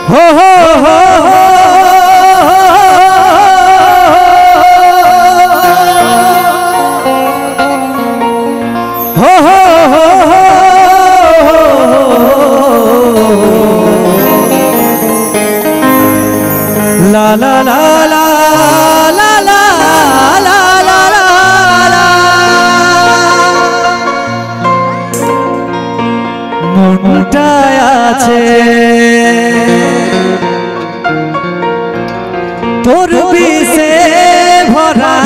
हो हो हो हो हो हो ला ला ला ला ला ला ला ला ला মনটায় আছে তোর বিষে ভরা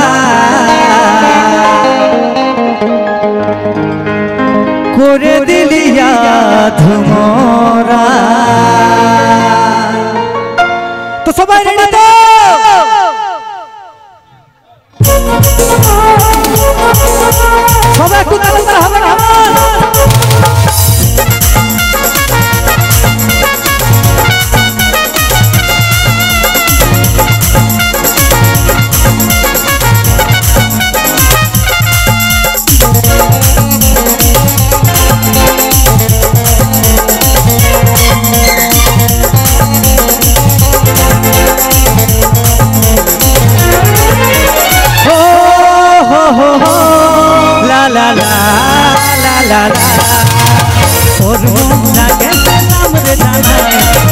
করে দিলিয়া ধুমরা তো সবাই রেডি তো সবাই একটু তালে তালে হবে না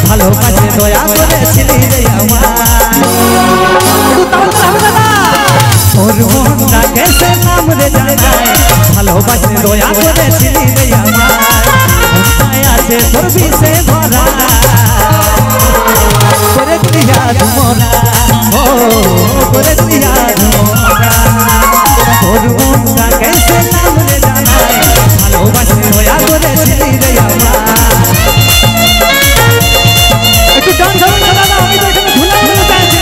ভালোবাসে দয়া করেছিলি রে আমার মনটা কেসে নাম রে জানায় ভালোবাসে দয়া করেছিলি রে আমার মনটায় আছে তোর বিষে ভরা করে দিয়া ধুমরা ও করে দিয়া ধুমরা তোর মনটা কেসে নাম রে জানায় ভালোবাসে দয়া করেছিলি রে আমার একটু ডান্স হবে না দাদা আমি তো এখানে ধুলা ধুলা চাইছি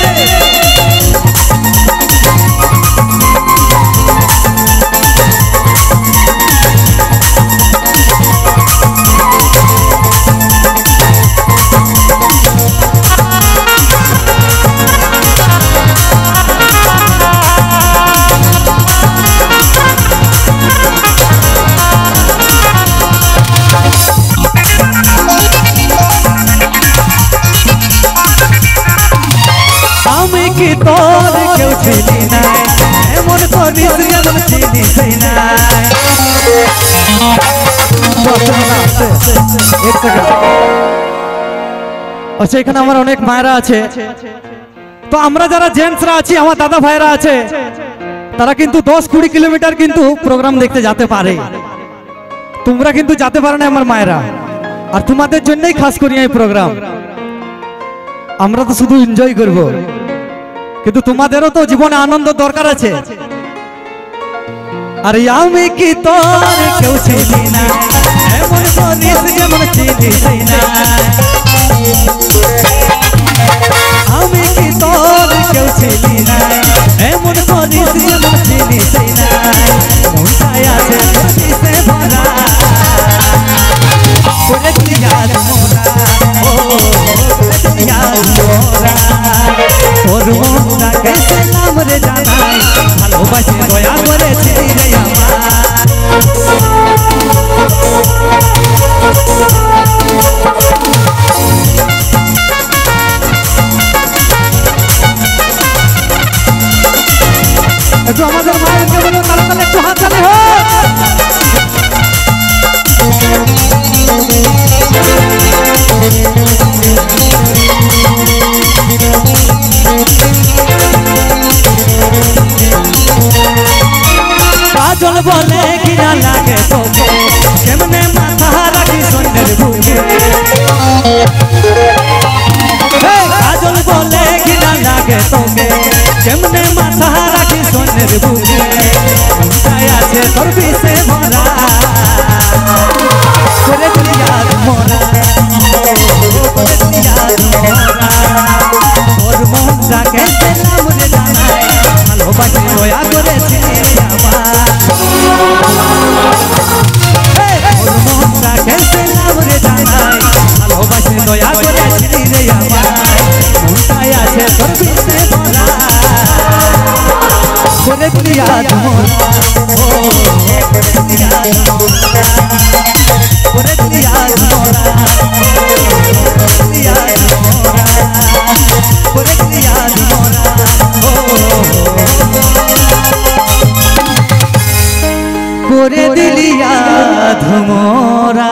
কি তোর কেউ চিনি নাই এমন করিস যেমন চিনিস নাই আচ্ছা এখানে আমার অনেক মায়েরা আছে তো আমরা যারা জেন্টসরা আছি আমার দাদা ভাইরা আছে তারা কিন্তু 10-20 কিলোমিটার কিন্তু প্রোগ্রাম দেখতে যেতে পারে তোমরা কিন্তু যেতে পারো না আমার মায়েরা আর তোমাদের জন্যই খাস করি এই প্রোগ্রাম আমরা তো শুধু এনজয় করবো কিন্তু তোমাদেরও তো জীবনে আনন্দ দরকার আছে আর আমি কি তোর কেউ চিনি না এমন করিস যেমন চিনিস না আমি কি তোর কেউ চিনি না এমন করিস যেমন চিনিস না মনটায় আছে তোর বিষে ভরা করে দিয়া ধুমরা ও করে দিয়া ধুমরা তোর মনটা কেসে নাম রে জানায় ভালোবাসে দয়া করেছিলি রে আমার মোরা।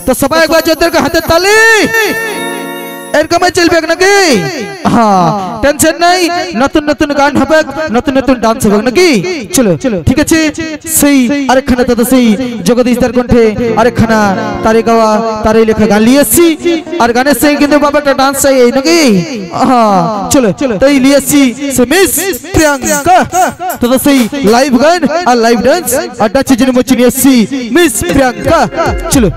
তো সবাই একবার জোরদার করে হাতের তালি। এরকমই চলবে নাকি? হ্যাঁ, টেনশন নাই, নতুন নতুন গান হবে, নতুন নতুন ডান্স হবে নাকি? চলো ঠিক আছে। সেই আরেকখানা দাদা সেই জগদীশদার কণ্ঠে আরেকখানা তারে গাওয়া তারে লেখা গান নিয়ে এসছি। আর গানের সেই কিন্তু বাবা একটা ডান্স চাই নাকি? হ্যাঁ চলো তাই নিয়ে এসছি সে মিস প্রিয়াঙ্কা। তো সেই লাইভ গান আর লাইভ ডান্স আর ডান্সের জন্য নিয়ে এসছি মিস প্রিয়াঙ্কা। চলো।